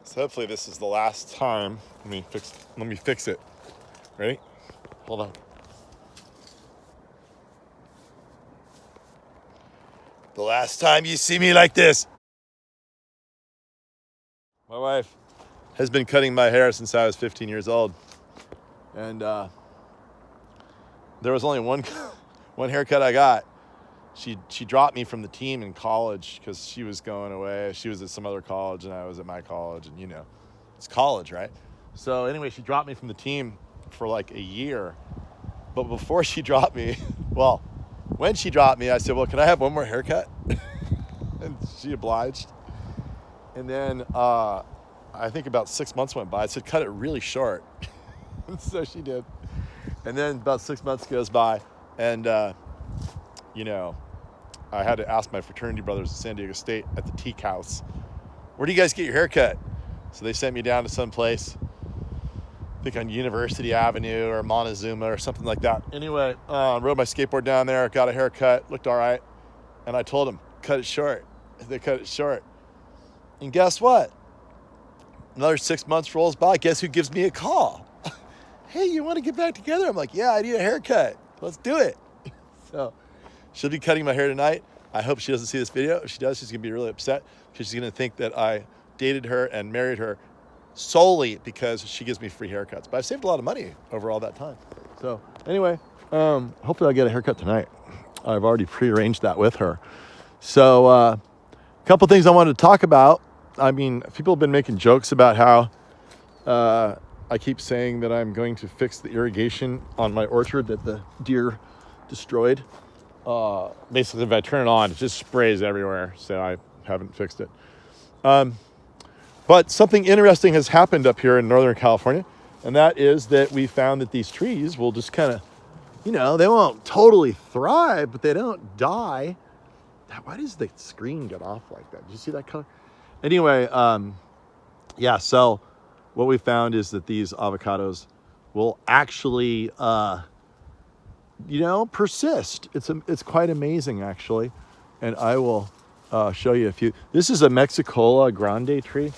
So hopefully this is the last time. Let me fix it. Ready? Hold on. The last time you see me like this. My wife has been cutting my hair since I was 15 years old. And there was only one haircut I got. She dropped me from the team in college because she was going away. She was at some other college and I was at my college, and it's college, right? So anyway, she dropped me from the team for like a year. But before she dropped me, well, when she dropped me, I said, well, can I have one more haircut? And she obliged. And then I think about 6 months went by. I said, cut it really short. And so she did. And then about 6 months goes by, and I had to ask my fraternity brothers at San Diego State at the Teak House, where do you guys get your haircut? So they sent me down to some place, I think on University Avenue or Montezuma or something like that. Anyway, rode my skateboard down there, got a haircut, looked all right. And I told them, cut it short. They cut it short. And guess what? Another 6 months rolls by. Guess who gives me a call? Hey, you want to get back together? I'm like, yeah, I need a haircut. Let's do it. So she'll be cutting my hair tonight. I hope she doesn't see this video. If she does, she's going to be really upset because she's going to think that I dated her and married her solely because she gives me free haircuts. But I've saved a lot of money over all that time. So anyway, hopefully I'll get a haircut tonight. I've already prearranged that with her. So a couple things I wanted to talk about. I mean, people have been making jokes about how I keep saying that I'm going to fix the irrigation on my orchard that the deer destroyed. Basically, if I turn it on, it just sprays everywhere. So I haven't fixed it. But something interesting has happened up here in Northern California. And that is that we found that these trees will just kind of, they won't totally thrive, but they don't die. Why does the screen get off like that? Did you see that color? Anyway, so what we found is that these avocados will actually, persist. It's quite amazing, actually. And I will show you a few. This is a Mexicola grande tree.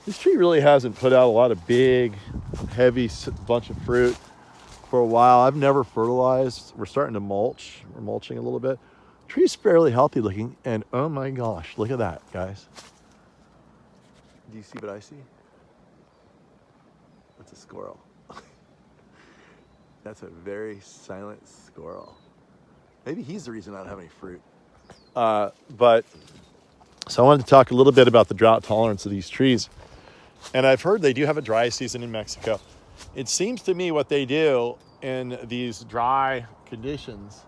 This tree really hasn't put out a lot of big, heavy bunch of fruit for a while. I've never fertilized. We're starting to mulch. We're mulching a little bit. Tree's fairly healthy looking, and oh my gosh, look at that, guys. Do you see what I see? That's a squirrel. That's a very silent squirrel. Maybe he's the reason I don't have any fruit. So I wanted to talk a little bit about the drought tolerance of these trees. And I've heard they do have a dry season in Mexico. It seems to me what they do in these dry conditions,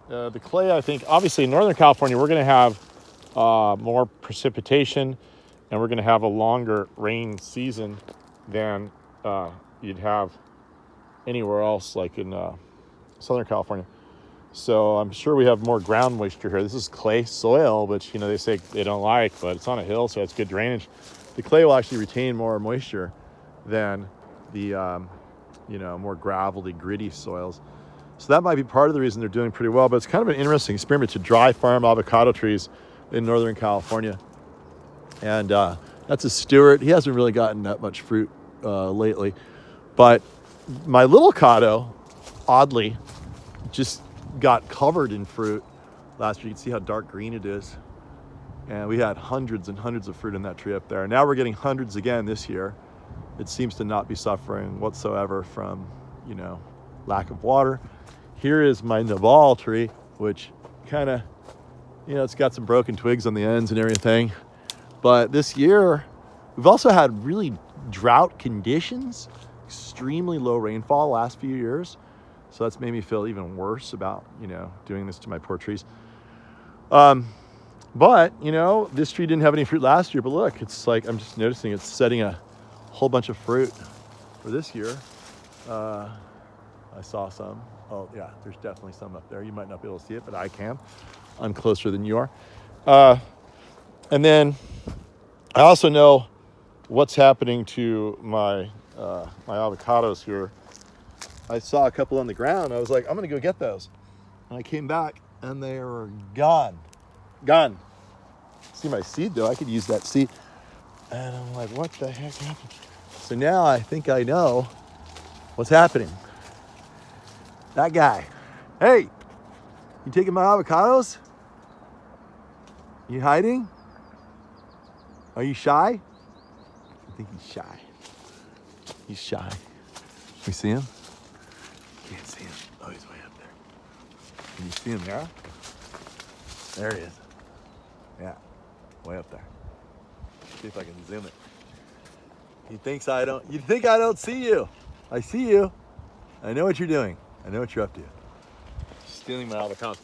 the clay, I think, obviously in Northern California, we're going to have more precipitation and we're going to have a longer rain season than you'd have anywhere else, like in Southern California. So I'm sure we have more ground moisture here. This is clay soil, which, they say they don't like, but it's on a hill, so it's good drainage. The clay will actually retain more moisture than the, more gravelly, gritty soils. So that might be part of the reason they're doing pretty well, but it's kind of an interesting experiment to dry farm avocado trees in Northern California. And that's a Stewart. He hasn't really gotten that much fruit lately. But my little Cado, oddly, just got covered in fruit last year. You can see how dark green it is. And we had hundreds and hundreds of fruit in that tree up there. Now we're getting hundreds again this year. It seems to not be suffering whatsoever from, lack of water. Here is my Naval tree, which kind of, it's got some broken twigs on the ends and everything. But this year, we've also had really drought conditions, extremely low rainfall last few years. So that's made me feel even worse about, doing this to my poor trees. But, this tree didn't have any fruit last year, but look, it's like, I'm just noticing it's setting a whole bunch of fruit for this year. I saw some. Oh yeah, there's definitely some up there. You might not be able to see it, but I can. I'm closer than you are. And then I also know what's happening to my avocados here. I saw a couple on the ground. I was like, I'm gonna go get those. And I came back and they were gone. See my seed though, I could use that seed. And I'm like, what the heck happened? So now I think I know what's happening. That guy. Hey, you taking my avocados? You hiding? Are you shy? I think he's shy. He's shy. We see him? Can't see him. Oh, he's way up there. Can you see him there? There he is. Yeah, way up there. See if I can zoom it. He thinks I don't. You think I don't see you? I see you. I know what you're doing. I know what you're up to. Stealing my avocados.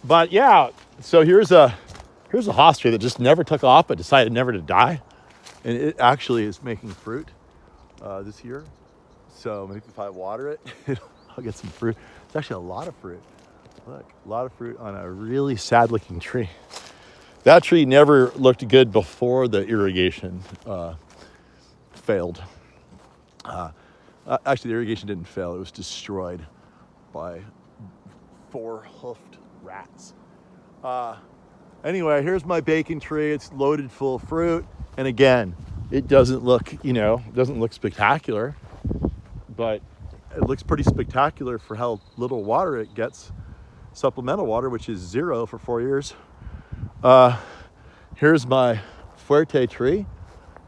But yeah. So here's a hoss tree that just never took off, but decided never to die, and it actually is making fruit this year. So maybe if I water it, I'll get some fruit. It's actually a lot of fruit. Look, a lot of fruit on a really sad-looking tree. That tree never looked good before the irrigation failed. Actually, the irrigation didn't fail. It was destroyed by 4-hoofed rats. Anyway, here's my bacon tree. It's loaded full of fruit. And again, it doesn't look, doesn't look spectacular, but it looks pretty spectacular for how little water it gets. Supplemental water, which is 0 for 4 years. Here's my fuerte tree.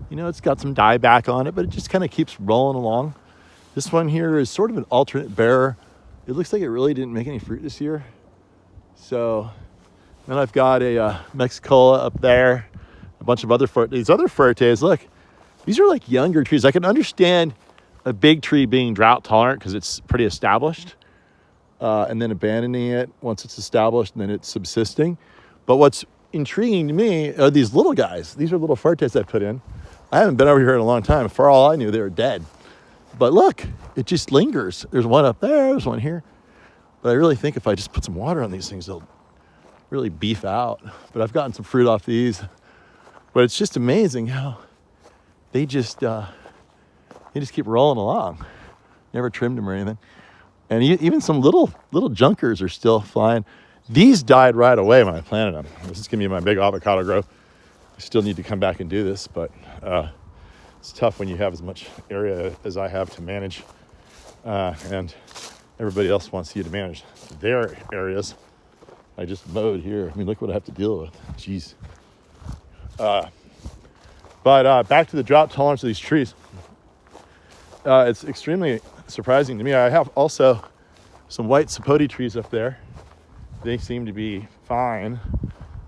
It's got some dieback on it, but it just kind of keeps rolling along. This one here is sort of an alternate bearer. It looks like it really didn't make any fruit this year. So then I've got a Mexicola up there, a bunch of other these other fuertes. Look, these are like younger trees. I can understand a big tree being drought tolerant because it's pretty established, and then abandoning it once it's established and then it's subsisting. But what's intriguing to me are these little guys. These are little fuertes I put in. I haven't been over here in a long time. For all I knew, they were dead. But look, it just lingers. There's one up there, there's one here. But I really think if I just put some water on these things, they'll really beef out. But I've gotten some fruit off these. But it's just amazing how they just keep rolling along. Never trimmed them or anything. And even some little junkers are still flying. These died right away when I planted them. This is gonna be my big avocado growth. I still need to come back and do this, but it's tough when you have as much area as I have to manage, and everybody else wants you to manage their areas. I just mowed here. I mean, look what I have to deal with. Jeez. But back to the drought tolerance of these trees. It's extremely surprising to me. I have also some white sapote trees up there. They seem to be fine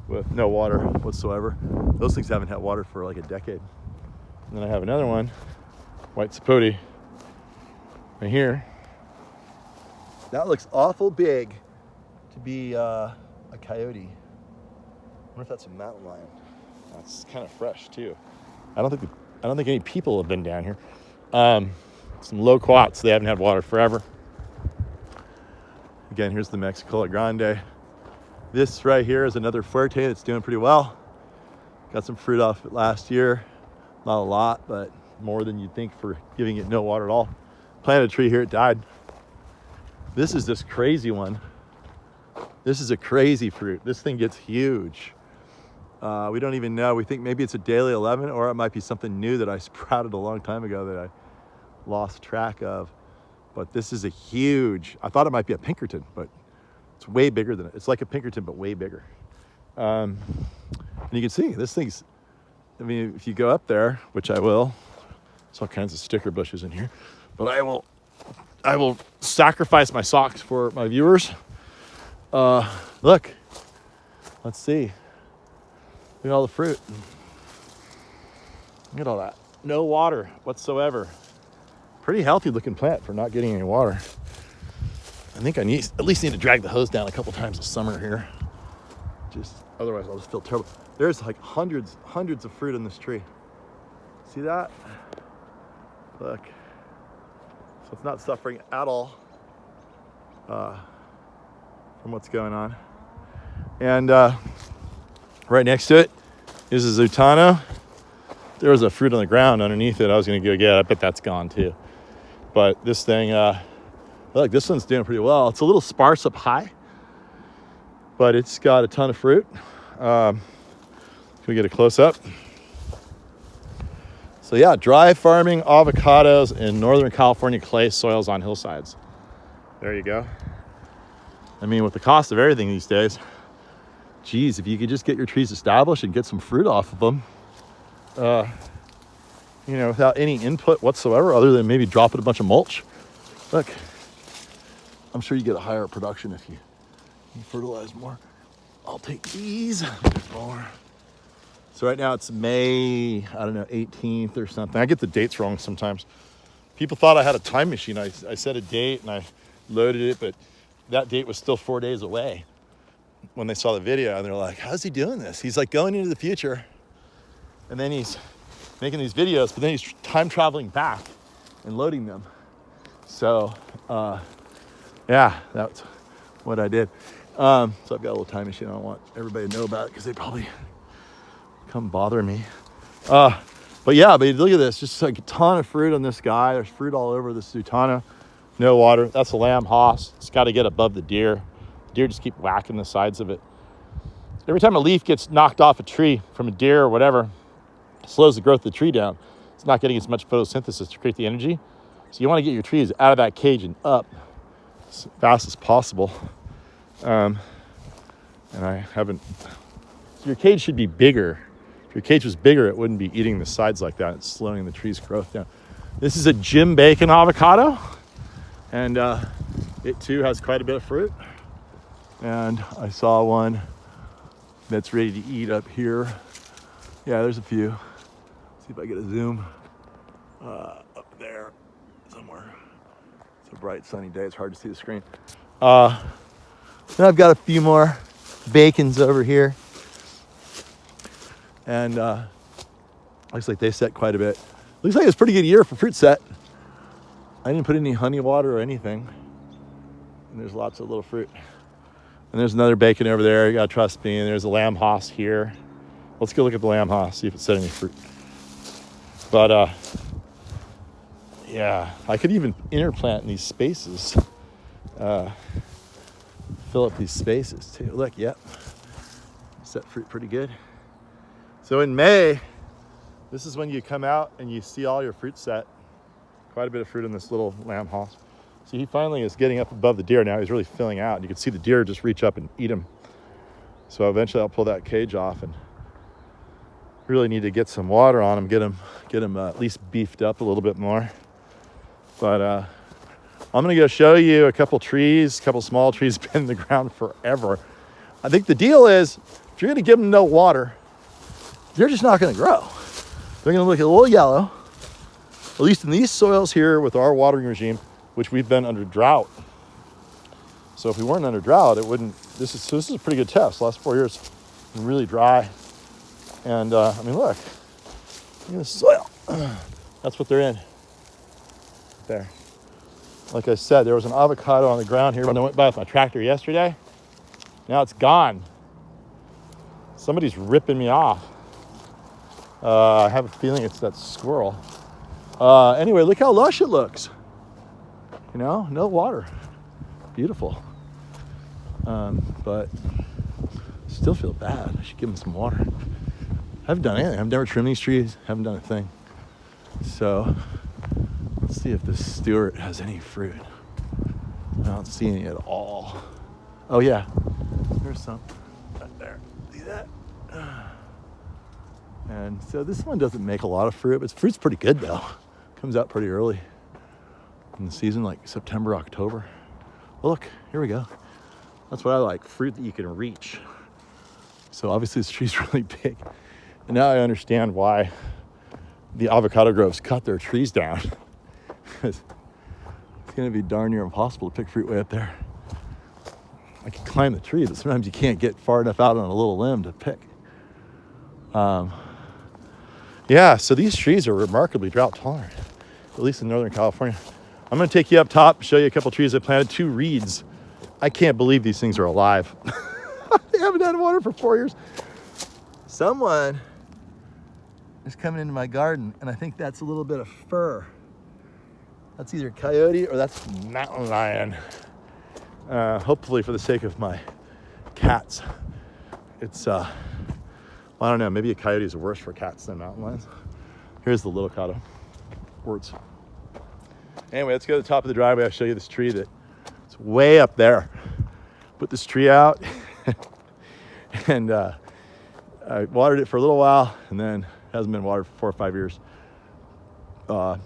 with no water whatsoever. Those things haven't had water for like a decade. And then I have another one, white sapote, right here. That looks awful big to be a coyote. I wonder if that's a mountain lion. That's kind of fresh too. I don't think any people have been down here. Some loquats, they haven't had water forever. Again, here's the Mexicola Grande. This right here is another fuerte that's doing pretty well. Got some fruit off it last year. Not a lot, but more than you'd think for giving it no water at all. Planted a tree here, it died. This is this crazy one. This is a crazy fruit. This thing gets huge. We don't even know. We think maybe it's a daily 11, or it might be something new that I sprouted a long time ago that I lost track of. But this is a huge, I thought it might be a Pinkerton, but it's way bigger than it. It's like a Pinkerton, but way bigger. And you can see this thing's, I mean, if you go up there, which I will, there's all kinds of sticker bushes in here, but I will sacrifice my socks for my viewers. Look, let's see. Look at all the fruit. Look at all that. No water whatsoever. Pretty healthy looking plant for not getting any water. I think I at least need to drag the hose down a couple times this summer here. Otherwise I'll just feel terrible. There's like hundreds of fruit on this tree. See that? Look. So it's not suffering at all from what's going on. And right next to it is a Zutano. There was a fruit on the ground underneath it I was gonna go get. I bet that's gone too. But this thing, look, this one's doing pretty well. It's a little sparse up high, but it's got a ton of fruit. Can we get a close up? So yeah, dry farming avocados in Northern California clay soils on hillsides. There you go. I mean, with the cost of everything these days, geez, if you could just get your trees established and get some fruit off of them, you know, without any input whatsoever other than maybe dropping a bunch of mulch. Look, I'm sure you get a higher production if you fertilize more. I'll take these. There's more. So right now it's May, I don't know, 18th or something. I get the dates wrong sometimes. People thought I had a time machine. I set a date and I loaded it, but that date was still 4 days away when they saw the video. And they're like, how's he doing this? He's like going into the future. And then he's making these videos, but then he's time traveling back and loading them. So, yeah, that's what I did. So I've got a little time machine. I don't want everybody to know about it because they probably come bother me. But yeah, but look at this. Just like a ton of fruit on this guy. There's fruit all over this Sultana. No water. That's a lamb hoss. It's got to get above the deer. Deer just keep whacking the sides of it. Every time a leaf gets knocked off a tree from a deer or whatever, it slows the growth of the tree down. It's not getting as much photosynthesis to create the energy. So you want to get your trees out of that cage and up as fast as possible. And I haven't. So your cage should be bigger. If your cage was bigger, it wouldn't be eating the sides like that. It's slowing the tree's growth down. This is a Jim Bacon avocado. And it too has quite a bit of fruit. And I saw one that's ready to eat up here. Yeah, there's a few. See if I get a zoom up there somewhere. It's a bright sunny day. It's hard to see the screen. Then I've got a few more bacons over here. And looks like they set quite a bit. Looks like it's a pretty good year for fruit set. I didn't put any honey water or anything. And there's lots of little fruit. And there's another bacon over there. You gotta trust me. And there's a lamb hoss here. Let's go look at the lamb hoss, see if it set any fruit. But yeah, I could even interplant in these spaces. Fill up these spaces too. Look, yep. Set fruit pretty good. So in May, this is when you come out and you see all your fruit set. Quite a bit of fruit in this little lamb hoss. See, he finally is getting up above the deer now. He's really filling out. And you can see the deer just reach up and eat him. So eventually I'll pull that cage off and really need to get some water on him, get him at least beefed up a little bit more. But I'm gonna go show you a couple trees, a couple small trees been in the ground forever. I think the deal is, if you're gonna give them no water, they're just not gonna grow. They're gonna look a little yellow, at least in these soils here with our watering regime, which we've been under drought. So if we weren't under drought, it wouldn't, this is a pretty good test. The last 4 years, been really dry. And I mean, look at the soil. That's what they're in. There. Like I said, there was an avocado on the ground here when I went by with my tractor yesterday. Now it's gone. Somebody's ripping me off. I have a feeling it's that squirrel. Anyway, look how lush it looks. You know, no water. Beautiful. But still feel bad. I should give them some water. I haven't done anything. I've never trimmed these trees. Haven't done a thing. So let's see if this Stewart has any fruit. I don't see any at all. Oh yeah, there's some right there. See that? And so this one doesn't make a lot of fruit, but fruit's pretty good though. Comes out pretty early in the season, like September, October. Well, look, here we go. That's what I like, fruit that you can reach. So obviously this tree's really big. And now I understand why the avocado groves cut their trees down. It's gonna be darn near impossible to pick fruit way up there. I can climb the tree, but sometimes you can't get far enough out on a little limb to pick. Yeah, so these trees are remarkably drought tolerant, at least in Northern California. I'm gonna take you up top, show you a couple trees I planted, 2 reeds. I can't believe these things are alive. They haven't had water for 4 years. Someone is coming into my garden, and I think that's a little bit of fur. That's either coyote or that's mountain lion. Hopefully for the sake of my cats. It's, I don't know, maybe a coyote is worse for cats than mountain lions. Here's the little avocado. Words. Anyway, let's go to the top of the driveway. I'll show you this tree that's way up there. Put this tree out and I watered it for a little while and then hasn't been watered for 4 or 5 years. And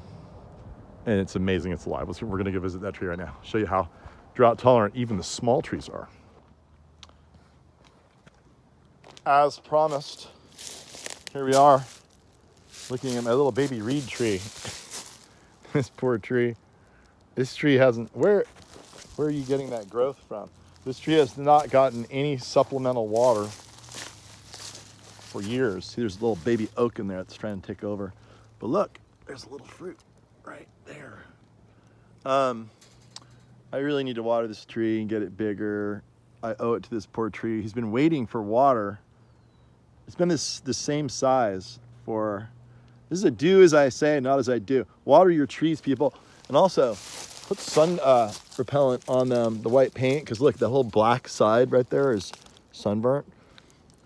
it's amazing it's alive. We're gonna go visit that tree right now. Show you how drought tolerant even the small trees are. As promised, here we are looking at my little baby reed tree. This poor tree. This tree hasn't, where are you getting that growth from? This tree has not gotten any supplemental water for years. See, there's a little baby oak in there that's trying to take over. But look, there's a little fruit right there. I really need to water this tree and get it bigger. I owe it to this poor tree. He's been waiting for water. It's been the same size for, this is a do as I say, not as I do. Water your trees, people. And also, put sun repellent on the white paint, because look, the whole black side right there is sunburnt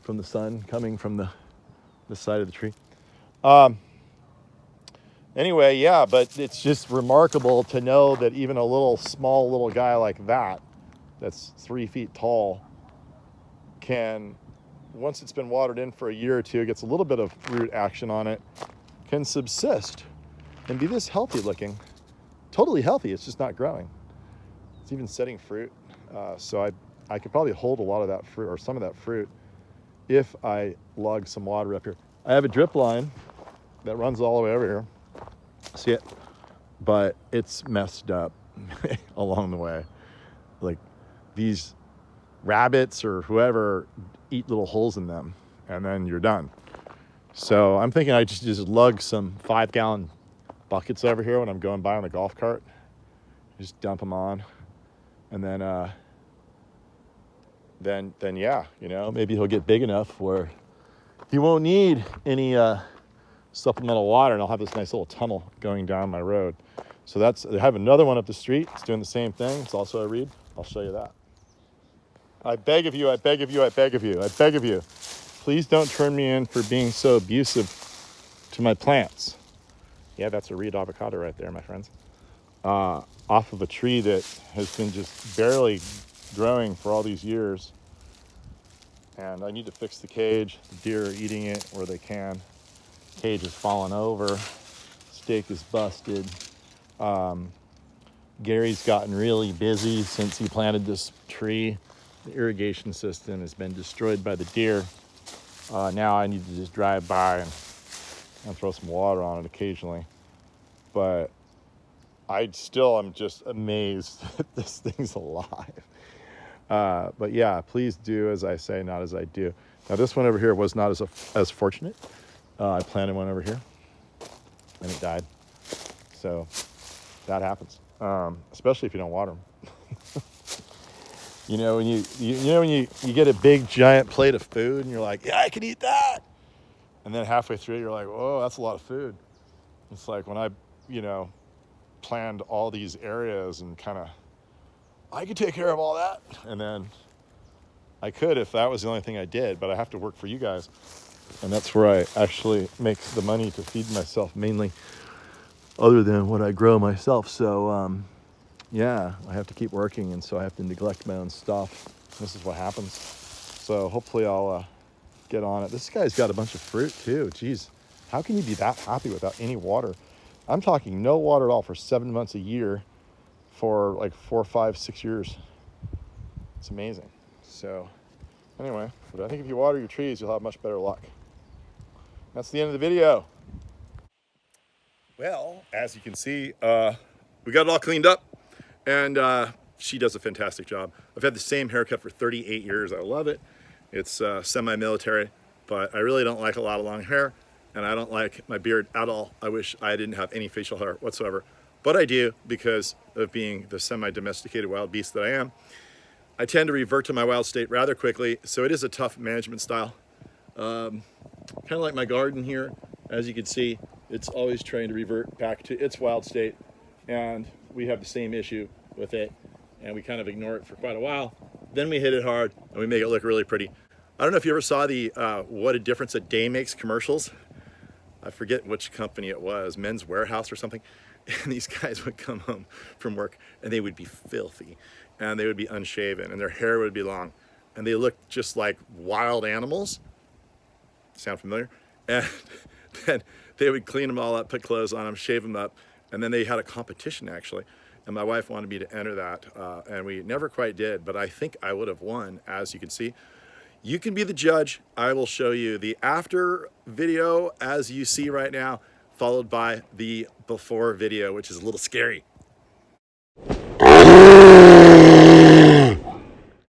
from the sun coming from the side of the tree. Anyway, yeah, but it's just remarkable to know that even a small little guy like that, that's 3 feet tall, can, once it's been watered in for a year or two, gets a little bit of root action on it, can subsist and be this healthy looking. Totally healthy, it's just not growing. It's even setting fruit. So I could probably hold a lot of that fruit, or some of that fruit, if I lug some water up here. I have a drip line that runs all the way over here. See it? But it's messed up along the way. Like these rabbits or whoever eat little holes in them, and then you're done. So I'm thinking I just lug some 5-gallon buckets over here when I'm going by on the golf cart. Just dump them on, and then yeah, you know, maybe he'll get big enough where he won't need any supplemental water, and I'll have this nice little tunnel going down my road. So I have another one up the street. It's doing the same thing. It's also a reed. I'll show you that. I beg of you, I beg of you, I beg of you, I beg of you, please don't turn me in for being so abusive to my plants. Yeah, that's a reed avocado right there, my friends. Off of a tree that has been just barely growing for all these years. And I need to fix the cage. The deer are eating it where they can. Cage has fallen over. Stake is busted. Gary's gotten really busy since he planted this tree. The irrigation system has been destroyed by the deer. Now I need to just drive by and throw some water on it occasionally. But I'm just amazed that this thing's alive. But yeah, please do as I say, not as I do. Now this one over here was not as fortunate. I planted one over here and it died. So that happens, especially if you don't water them. You know, when you get a big giant plate of food and you're like, yeah, I can eat that. And then halfway through you're like, whoa, that's a lot of food. It's like when I, planned all these areas and I could take care of all that. And then I could if that was the only thing I did, but I have to work for you guys. And that's where I actually make the money to feed myself mainly, other than what I grow myself. So, yeah, I have to keep working, and so I have to neglect my own stuff. This is what happens. So hopefully I'll get on it. This guy's got a bunch of fruit too. Jeez, how can you be that happy without any water? I'm talking no water at all for 7 months a year for like 4, 5, 6 years. It's amazing. So anyway, but I think if you water your trees, you'll have much better luck. That's the end of the video. Well, as you can see, we got it all cleaned up, and she does a fantastic job. I've had the same haircut for 38 years. I love it. It's semi-military, but I really don't like a lot of long hair, and I don't like my beard at all. I wish I didn't have any facial hair whatsoever, but I do because of being the semi-domesticated wild beast that I am. I tend to revert to my wild state rather quickly, so it is a tough management style. Kind of like my garden here. As you can see, it's always trying to revert back to its wild state, and we have the same issue with it, and we kind of ignore it for quite a while. Then we hit it hard, and we make it look really pretty. I don't know if you ever saw the What a Difference a Day Makes commercials. I forget which company it was, Men's Warehouse or something. And these guys would come home from work and they would be filthy and they would be unshaven and their hair would be long and they looked just like wild animals. Sound familiar? And then they would clean them all up, put clothes on them, shave them up, and then they had a competition actually. And my wife wanted me to enter that, and we never quite did, but I think I would have won, as you can see. You can be the judge. I will show you the after video as you see right now, followed by the before video, which is a little scary.